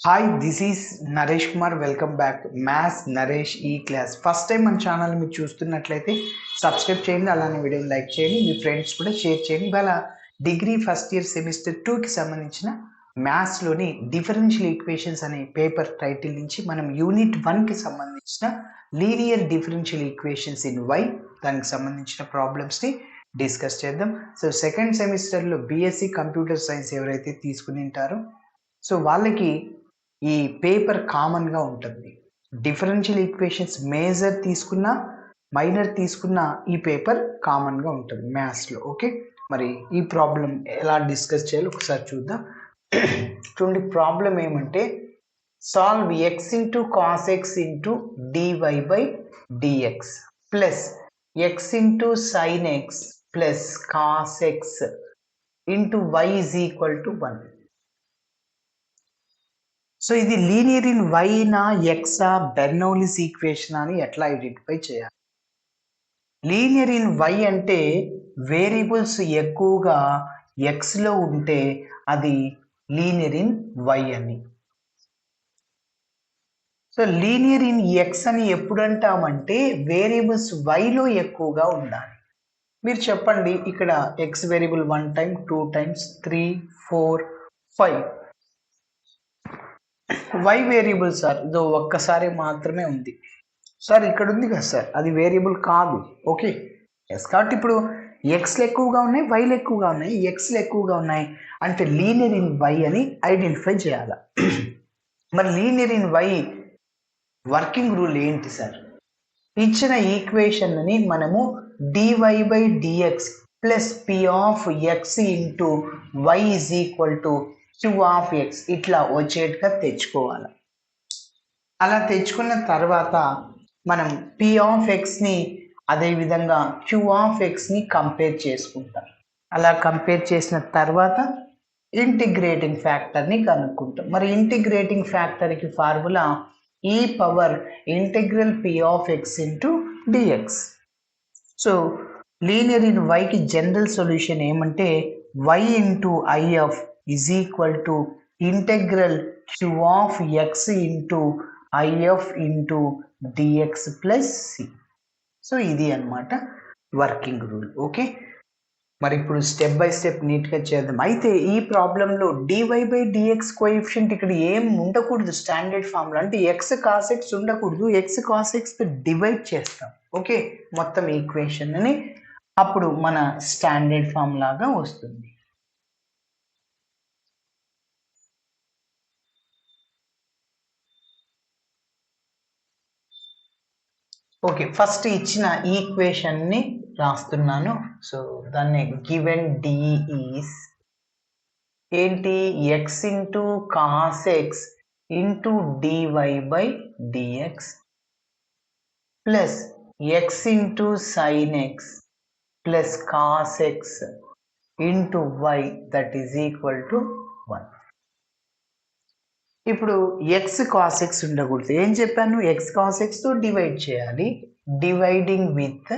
Hi this is Naresh Kumar. Welcome back maths Naresh ఈ class. First time మన channel మీరు చూస్తున్నట్లయితే సబ్స్క్రైబ్ చేయండి, అలానే వీడియోని లైక్ చేయండి, మీ ఫ్రెండ్స్ కూడా షేర్ చేయండి. ఇవాళ డిగ్రీ ఫస్ట్ ఇయర్ సెమిస్టర్ 2కి సంబంధించిన మ్యాథ్స్లోని డిఫరెన్షియల్ ఈక్వేషన్స్ అనే పేపర్ టైటిల్ నుంచి మనం యూనిట్ 1కి సంబంధించిన linear differential equations in y దానికి సంబంధించిన ప్రాబ్లమ్స్ని డిస్కస్ చేద్దాం. సో సెకండ్ సెమిస్టర్లో బీఎస్సీ కంప్యూటర్ సైన్స్ ఎవరైతే తీసుకుని ఉంటారో సో వాళ్ళకి ఈ పేపర్ కామన్గా ఉంటుంది. డిఫరెన్షియల్ ఈక్వేషన్స్ మేజర్ తీసుకున్నా మైనర్ తీసుకున్నా ఈ పేపర్ కామన్గా ఉంటుంది మ్యాథ్స్లో. ఓకే, మరి ఈ ప్రాబ్లం ఎలా డిస్కస్ చేయాలో ఒకసారి చూద్దాం. చూడండి, ప్రాబ్లం ఏమంటే solve x into cos x into dy by dx plus x into sine x plus cos x into y is equal to 1. So ఇది లీనియర్ ఇన్ వై నా ఎక్సా బెర్నౌలీస్ ఈక్వేషన్ అని ఎట్లా ఐడెంటిఫై చేయాలి? లీనియర్ ఇన్ వై అంటే variables ఎక్కువగా ఎక్స్లో ఉంటే అది లీనియర్ ఇన్ వై అని. సో లీనియర్ ఇన్ ఎక్స్ అని ఎప్పుడు అంటామంటే వేరియబుల్స్ వైలో ఎక్కువగా ఉండాలి. మీరు చెప్పండి, ఇక్కడ x variable 1 time 2 times 3 4 5 y variable sir ఇదో ఒక్కసారి మాత్రమే ఉంది సార్, ఇక్కడ ఉంది కదా సార్, అది వేరియబుల్ కాదు. ఓకే ఎస్, కాబట్టి ఇప్పుడు ఎక్స్లు ఎక్కువగా ఉన్నాయి, వైలు ఎక్కువగా ఉన్నాయి, ఎక్స్లు ఎక్కువగా ఉన్నాయి అంటే లీనియర్ ఇన్ వై అని ఐడెంటిఫై చేయాలి. మరి linear in y working rule ఏంటి సార్? ఇచ్చిన ఈక్వేషన్ని మనము dy by dx plus p of x into y is equal to q of x ఇట్లా వచ్చేట్టుగా తెచ్చుకోవాలి. అలా తెచ్చుకున్న తర్వాత మనం పి ఆఫ్ ఎక్స్ని అదేవిధంగా క్యూ ఆఫ్ ఎక్స్ని కంపేర్ చేసుకుంటాం. అలా కంపేర్ చేసిన తర్వాత ఇంటిగ్రేటింగ్ ఫ్యాక్టర్ని కనుక్కుంటాం. మరి ఇంటిగ్రేటింగ్ ఫ్యాక్టర్కి formula e power integral p of x into dx. So linear in వైకి జనరల్ సొల్యూషన్ ఏమంటే y into IF is equal to integral q of x into if into dx plus c. So ఇది అన్నమాట working rule. Okay, మరి ఇప్పుడు step by step నీట్గా చేద్దాం. అయితే ఈ ప్రాబ్లంలో డివై బై డిఎక్స్ కోఎఫిషియంట్ ఇక్కడ ఏం ఉండకూడదు, స్టాండర్డ్ ఫార్ములా అంటే ఎక్స్ కాస్ ఎక్స్ ఉండకూడదు, ఎక్స్ కాస్ ఎక్స్తో డివైడ్ చేస్తాం. ఓకే, మొత్తం ఈక్వేషన్ని అప్పుడు మన స్టాండర్డ్ ఫార్ములాగా వస్తుంది. ఓకే, ఫస్ట్ ఇచ్చిన ఈక్వేషన్ని రాస్తున్నాను. సో దాన్ని గివెన్ డి ఈస్ ఏంటి, x into cos x into dy by dx plus x into sine x plus cos x into y that is equal to 1. ఇప్పుడు ఎక్స్ కాస్ ఎక్స్ ఉండకూడదు. ఏం చెప్పాను, x cos ఎక్స్తో divide చేయాలి. Dividing with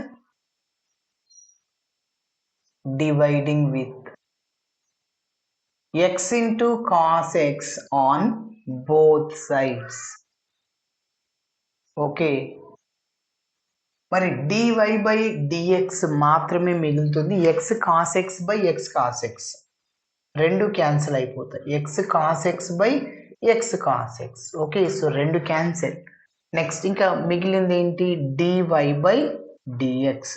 x into cos x on both sides. Okay, మరి dy by dx మాత్రమే మిగులుతుంది. X cos x by x cos x రెండు క్యాన్సిల్ అయిపోతాయి. X cos x by x cos X. Okay, so రెండు cancel. Next ఇంకా మిగిలింది ఏంటి, DY by dx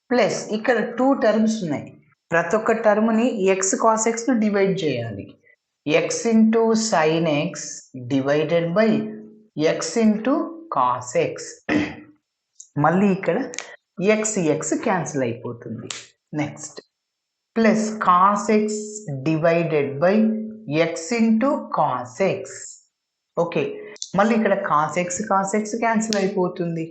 plus ఇక్కడ 2 టర్మ్స్ ఉన్నాయి. ప్రతి ఒక్క టర్మ్ని ఎక్స్ కాస్ ఎక్స్తో డివైడ్ చేయాలి. X into sine X divided by x into cos X. మళ్ళీ ఇక్కడ ఎక్స్ ఎక్స్ క్యాన్సిల్ అయిపోతుంది. Next plus cos X divided by x into cos X. Okay, మళ్ళీ ఇక్కడ కాస్ ఎక్స్ క్యాన్సిల్ అయిపోతుంది.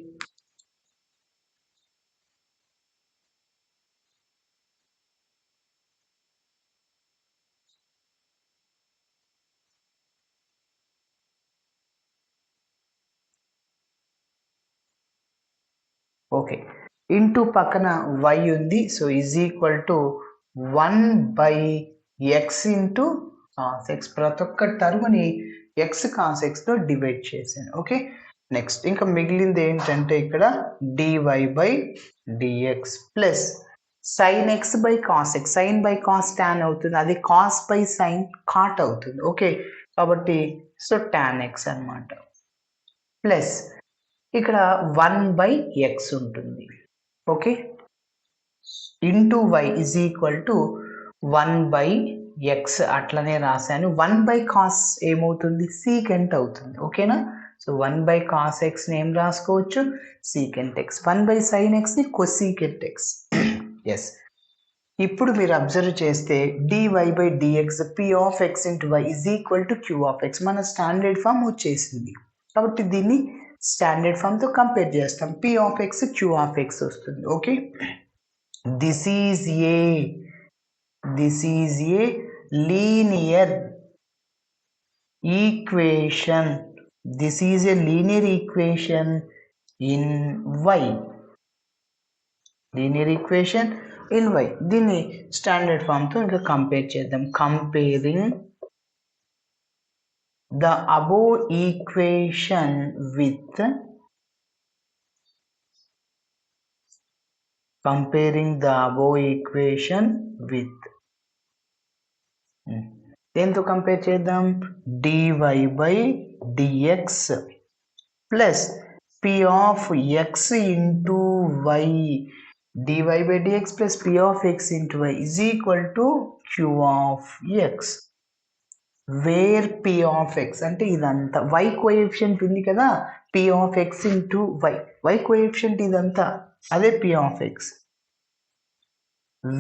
ఓకే, ఇంటూ పక్కన why ఉంది. So is equal to 1 by x into cos X. ప్రతి ఒక్క టర్మ్ని ఎక్స్ కాస్ ఎక్స్తో divide చేశాను. ఓకే, నెక్స్ట్ ఇంకా మిగిలింది ఏంటంటే ఇక్కడ dy by dx plus sine x by cos x. Sine by cos tan అవుతుంది, అది కాస్ బై సైన్ కాట్ అవుతుంది. ఓకే, కాబట్టి సో టాన్ ఎక్స్ అనమాట. ప్లస్ ఇక్కడ 1 బై ఎక్స్ ఉంటుంది. Okay, into y is equal to 1 by x అట్లనే రాశాను. 1 by cos ఏమవుతుంది, సీకెంట్ అవుతుంది. ఓకేనా, సో 1 బై కాస్ ఎక్స్ని ఏం రాసుకోవచ్చు, సీకెంట్ ఎక్స్. 1 బై సైన్ ఎక్స్ని కొసీకెంట్ ఎక్స్. ఎస్, ఇప్పుడు మీరు అబ్జర్వ్ చేస్తే dy by dx p of x into y is equal to q of x. మన స్టాండర్డ్ ఫామ్ వచ్చేసింది కాబట్టి దీన్ని స్టాండర్డ్ ఫామ్తో కంపేర్ చేస్తాం. P of x q of x వస్తుంది. Okay, this is a linear equation. This is a linear equation in y. Linear equation in y. దీన్ని standard ఫామ్తో ఇంకా కంపేర్ చేద్దాం. Comparing the above equation with దేంతో compare చేద్దాం, dy by dx plus p of x into y. Dy by dx plus p of x into y is equal to q of x. Where p of x అంటే ఇదంతా y coefficient ఉంది కదా, p of x into y coefficient ఇదంతా అదే p of x.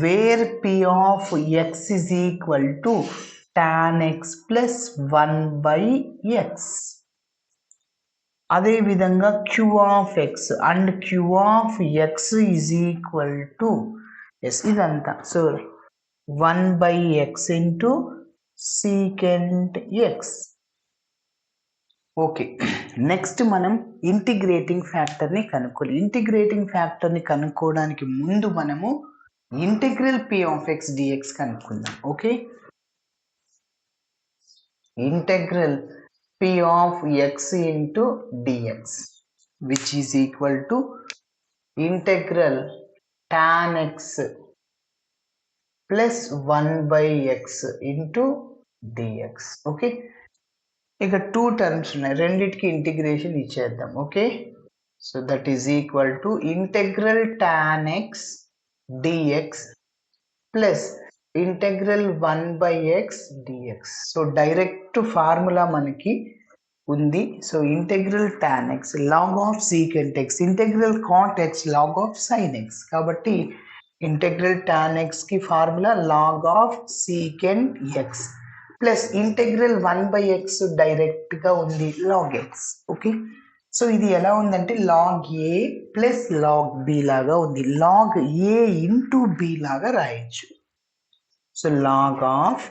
Where p of x is equal to tan x plus 1 by x. అదే విధంగా queue of x and q of x is equal to yes ఇదంతా so 1 by x into secant x. Okay, next మనం integrating ఫ్యాక్టర్ని కనుక్కోవాలి. ఇంటిగ్రేటింగ్ ఫ్యాక్టర్ని కనుక్కోవడానికి ముందు మనము integral p of x dx కనుక్కుందాం. Okay, integral p of x into dx which is equal to integral tan x plus 1 by x into dx. Okay, ఇక 2 టర్మ్స్ ఉన్నాయి, రెండిటికి ఇంటిగ్రేషన్ ఇచ్చేద్దాం. Okay, so that is equal to integral tan x dx plus integral 1 by x dx. So direct formula మనకి ఉంది. So integral tan x log of secant x, integral cot x log of sin x. కాబట్టి integral tan x కి formula log of secant x plus integral 1 by x డైరెక్ట్గా ఉంది log x. Okay, so ఇది ఎలా ఉందంటే log a plus log b లాగా ఉంది. log a into b లాగా రాయొచ్చు. So log of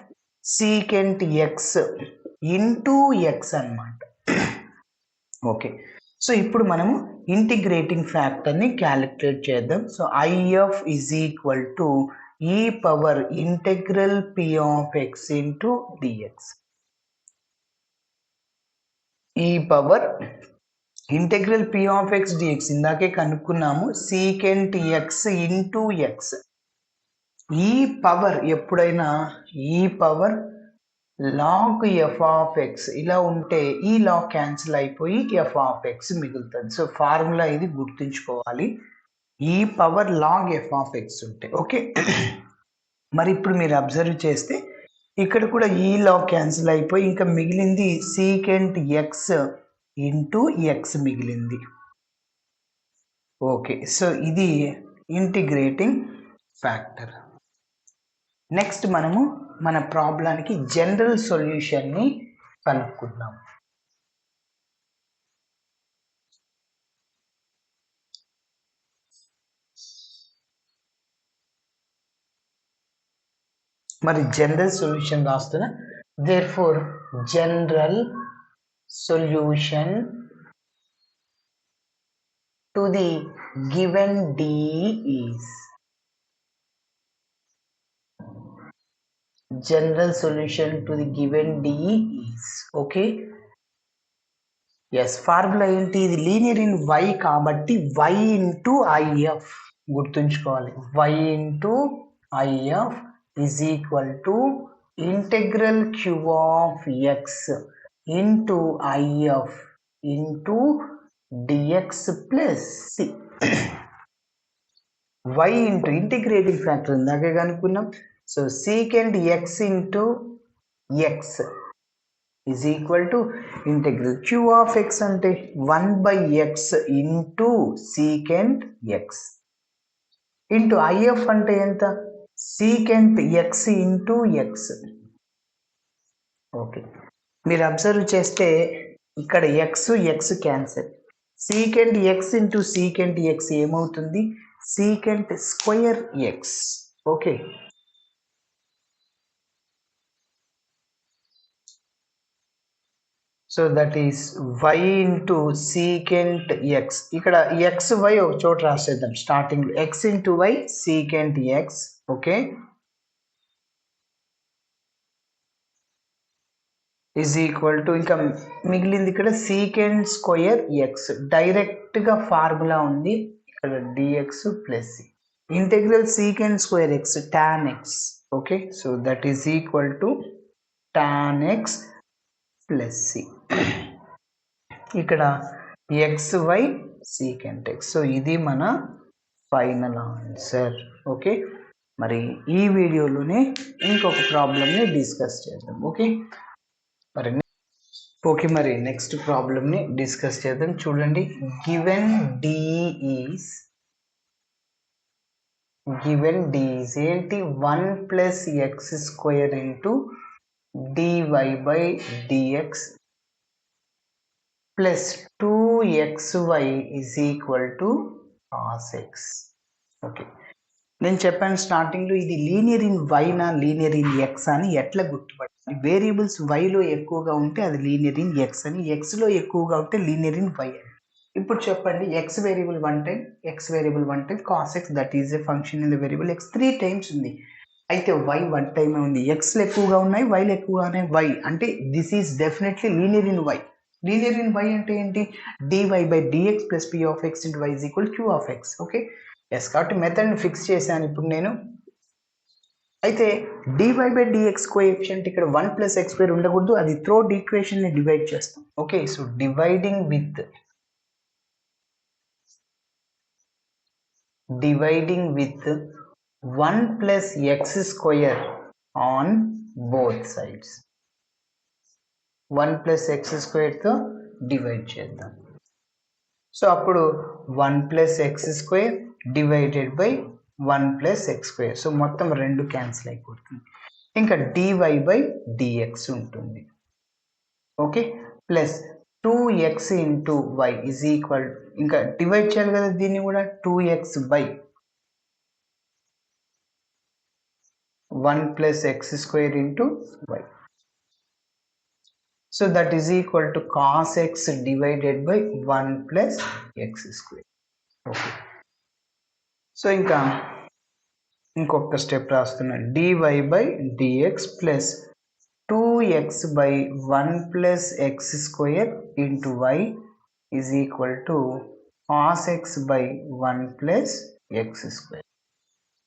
secant x into x అన్నమాట. ఓకే, సో ఇప్పుడు మనము ఇంటిగ్రేటింగ్ ఫ్యాక్టర్ని క్యాలిక్యులేట్ చేద్దాం. So IF is equal to e power integral p of x into dx. E power integral p of x dx ఇందాకే కనుక్కున్నాము, secant x into x. E power ఎప్పుడైనా e power log f of x ఇలా ఉంటే ఈ log cancel అయిపోయి f of x మిగులుతుంది. So formula ఇది గుర్తుంచుకోవాలి, ఈ power log f of x ఉంటే. ఓకే, మరి ఇప్పుడు మీరు అబ్జర్వ్ చేస్తే ఇక్కడ కూడా ఈ లాగ్ క్యాన్సిల్ అయిపోయి ఇంకా మిగిలింది సీకెంట్ ఎక్స్ ఇంటూ ఎక్స్ మిగిలింది. ఓకే, సో ఇది ఇంటిగ్రేటింగ్ ఫ్యాక్టర్. నెక్స్ట్ మనము మన ప్రాబ్లానికి జనరల్ సొల్యూషన్ని కనుక్కుందాం. మరి జనరల్ సొల్యూషన్ రాస్తున్నా, therefore general solution to the given D is general solution to the given D is okay yes, formula ఏంటి? ఇది లీనియర్ ఇన్ వై కాబట్టి y ఇంటూ ఐఎఫ్ గుర్తుంచుకోవాలి. y into IF is equal to integral q of x into IF into dx plus c. y ఇంటూ integrating factor ఇందాకే కనుక్కున్నాం. So secant x into x is equal to integral q of x అంటే 1/x into secant x into IF అంటే ఎంత? Secant x into x. Okay, మీరు observe చేస్తే ఇక్కడ x X cancel. Secant x into secant x ఏమవుతుంది? Secant square x. Okay, so that is y into secant x. ఇక్కడ x y ఒక చోట రాసేద్దాం starting. X into y secant x. Okay, is equal to ఇంకా మిగిలింది ఇక్కడ secant square x. డైరెక్ట్గా formula ఉంది ఇక్కడ dx plus c. Integral secant square x tan x. Okay, so that is equal to tan x plus c. ఇక్కడ x y secant x. So ఇది మన final answer. Okay, మరి ఈ వీడియోలోనే ఇంకొక ప్రాబ్లమ్ని డిస్కస్ చేద్దాం. ఓకే మరి నెక్స్ట్ ప్రాబ్లమ్ని డిస్కస్ చేద్దాం. చూడండి, గివెన్ డి ఈజ్ ఏంటి? 1+x² into dy/dx plus 2xy is equal to cos x. Okay, నేను చెప్పాను స్టార్టింగ్లో ఇది లీనియర్ ఇన్ వైనా లీనియర్ ఇన్ ఎక్స్ అని ఎట్లా గుర్తుపట్టాలి? వేరియబుల్స్ వైలో ఎక్కువగా ఉంటే అది లీనియర్ ఇన్ ఎక్స్ అని, ఎక్స్లో ఎక్కువగా ఉంటే లీనియర్ ఇన్ వై అని. ఇప్పుడు చెప్పండి, X variable 1 time, X variable 1 time, cos x that is a function in the variable X 3 times ఉంది. అయితే y 1 టైమే ఉంది. ఎక్స్లు ఎక్కువగా ఉన్నాయి, వైలు ఎక్కువగా ఉన్నాయి. వై అంటే this is definitely linear in y. Linear in y అంటే ఏంటి? dy/dx plus p of x into y is equal q of x. Okay, yes, కాబట్టి మెథడ్ని ఫిక్స్ చేశాను ఇప్పుడు నేను. అయితే dy/dx కోఎఫిషియంట్ ఇక్కడ 1+x² ఉండకూడదు, అది థ్రోట్ ఈక్వేషన్ని డివైడ్ చేస్తాం. Okay, so dividing with 1+x² on both sides. 1+x² తో డివైడ్ చేద్దాం. సో అప్పుడు 1+x² divided by 1+x². So మొత్తం 2 క్యాన్సిల్ అయిపోతుంది. ఇంకా dy/dx ఉంటుంది. Okay, plus 2x into y is equal, ఇంకా డివైడ్ చేయాలి కదా దీన్ని కూడా, 2x/1+x² into y. So that is equal to cos x divided by 1+x². Okay, so ఇంకా ఇంకొక స్టెప్ రాస్తున్నా, dy/dx plus 2x/1+x² into y is equal to cos x/1+x².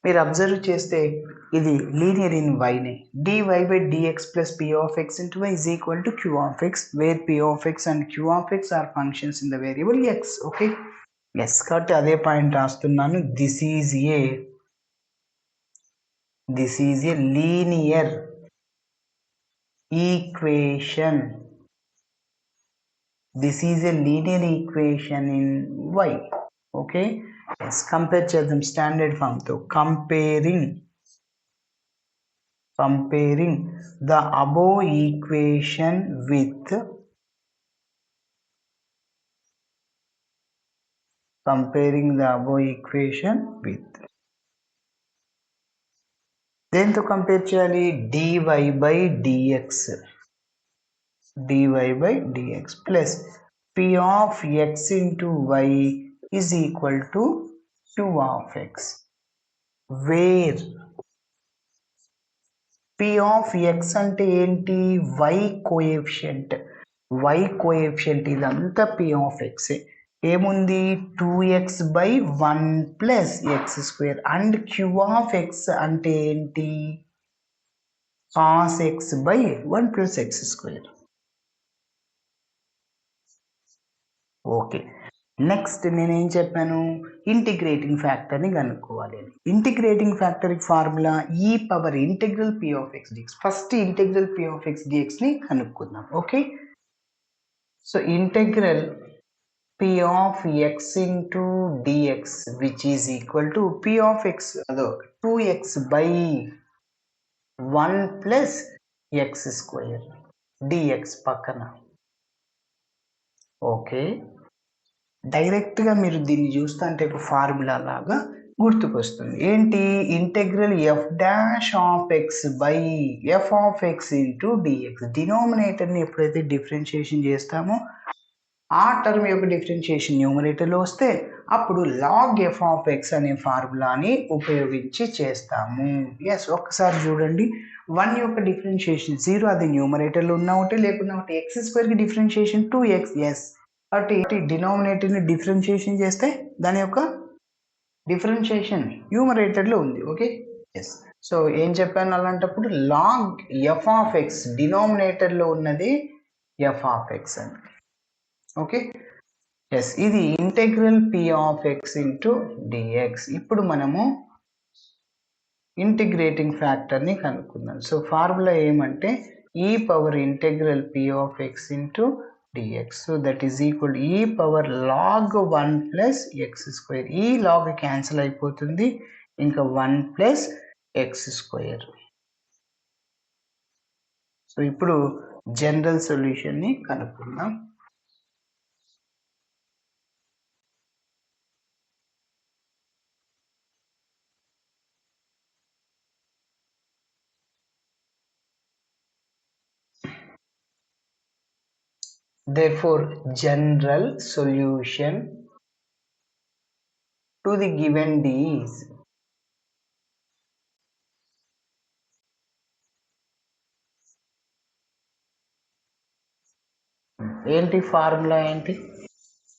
మీరు observe చేస్తే ఇది లీనియర్ ఇన్ వైనే. dy/dx plus p of x into y is equal to q of x, where p of x and q of x are functions in the variable x. Okay, yes, కాబట్టి అదే point రాస్తున్నాను. This is a linear equation. This is a linear equation in y. Okay, yes, compare చేద్దాం standard ఫామ్తో. Comparing the above equation with దేంతో compare చేయాలి? dy/dx plus p of x into y is equal to q of x, where p of x అంటే ఏంటి? y coefficient. y coefficient ఇదంతా p of x ఏముంది 2x by 1 plus x square and q of x అంటే ఏంటి cos x by 1 plus x square. Okay, next నేనేం చెప్పాను, integrating ఫ్యాక్టర్ని కనుక్కోవాలి. Integrating factor formula e power integral p of x dx. First integral p of x dxని కనుక్కుందాం. Okay, so integral p of x into dx which is equal to p of x 2x by 1 plus x square dx పక్కన. Okay, డైరెక్ట్గా మీరు దీన్ని చూస్తుంటే ఒక formula లాగా గుర్తుకొస్తుంది. ఏంటి, integral f dash of x by f of x into dx. డినామినేటర్ని ఎప్పుడైతే డిఫరెన్షియేషన్ చేస్తామో ఆ టర్మ్ యొక్క డిఫరెన్షియేషన్ న్యూమరేటర్లో వస్తే అప్పుడు లాగ్ ఎఫ్ ఆఫ్ ఎక్స్ అనే ఫార్ములాని ఉపయోగించి చేస్తాము. ఎస్, ఒక్కసారి చూడండి, 1 యొక్క డిఫరెన్షియేషన్ 0, అది న్యూమరేటర్లో ఉన్నా ఒకటి లేకున్నా ఒకటి. X స్క్వేర్కి differentiation 2x. ఎస్, కాబట్టి డినామినేటర్ని డిఫరెన్షియేషన్ చేస్తే దాని యొక్క డిఫరెన్షియేషన్ న్యూమరేటర్లో ఉంది. ఓకే, ఎస్, సో ఏం చెప్పాను అలాంటప్పుడు లాగ్ ఎఫ్ ఆఫ్ ఎక్స్ డినామినేటర్లో ఉన్నది ఎఫ్ ఆఫ్ ఎక్స్ అని. ఓకే, ఎస్, ఇది integral p of x into dx. ఇప్పుడు మనము ఇంటిగ్రేటింగ్ ఫ్యాక్టర్ని కనుక్కుందాం. సో ఫార్ములా ఏమంటే e power integral p of x into dx. So that is equal e power log 1 plus x square. E log cancel అయిపోతుంది, ఇంకా 1 plus x square. So ఇప్పుడు general సొల్యూషన్ని కనుక్కుందాం. Therefore, general solution to the given D is ఏంటి formula ఏంటి,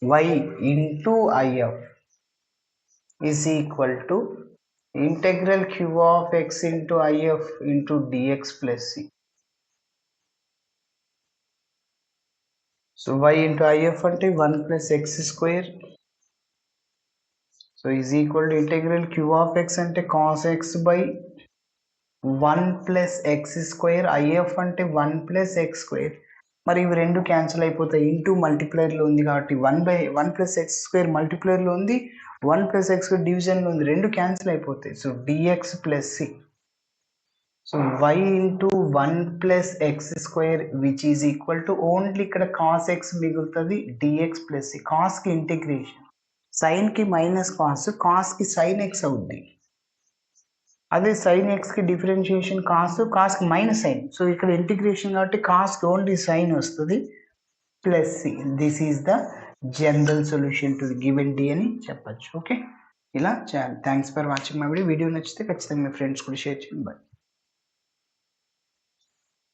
y into IF is equal to integral q of x into IF into dx plus c. So y into IF అంటే 1 plus x square. So is equal to integral q of x అంటే cos x by 1 plus x square. IF అంటే 1 plus x square. మరి ఇవి రెండు cancel అయిపోతాయి, into మల్టిప్లైర్లో ఉంది కాబట్టి 1 plus x square మల్టిప్లైర్లో ఉంది, 1 ప్లస్ ఎక్స్ స్క్వేర్ డివిజన్లో ఉంది, రెండు క్యాన్సిల్ అయిపోతాయి. So d x plus c. So y into 1 plus x square which is equal to only ఇక్కడ కాస్ ఎక్స్ మిగులుతుంది, డిఎక్స్ ప్లస్ సి. కాస్కి ఇంటిగ్రేషన్, సైన్కి మైనస్ కాస్, కాస్కి సైన్ ఎక్స్ అవుద్ది. అదే సైన్ ఎక్స్కి డిఫరెన్షియేషన్ కాస్కి మైనస్ సైన్. సో ఇక్కడ ఇంటిగ్రేషన్ కాబట్టి కాస్కి ఓన్లీ సైన్ వస్తుంది plus c. This is the general solution to the given D అని చెప్పచ్చు. ఓకే, ఇలా చేయాలి. Thanks for watching my video. Video నచ్చితే ఖచ్చితంగా మీ ఫ్రెండ్స్ కూడా షేర్ చేయండి. బాయ్.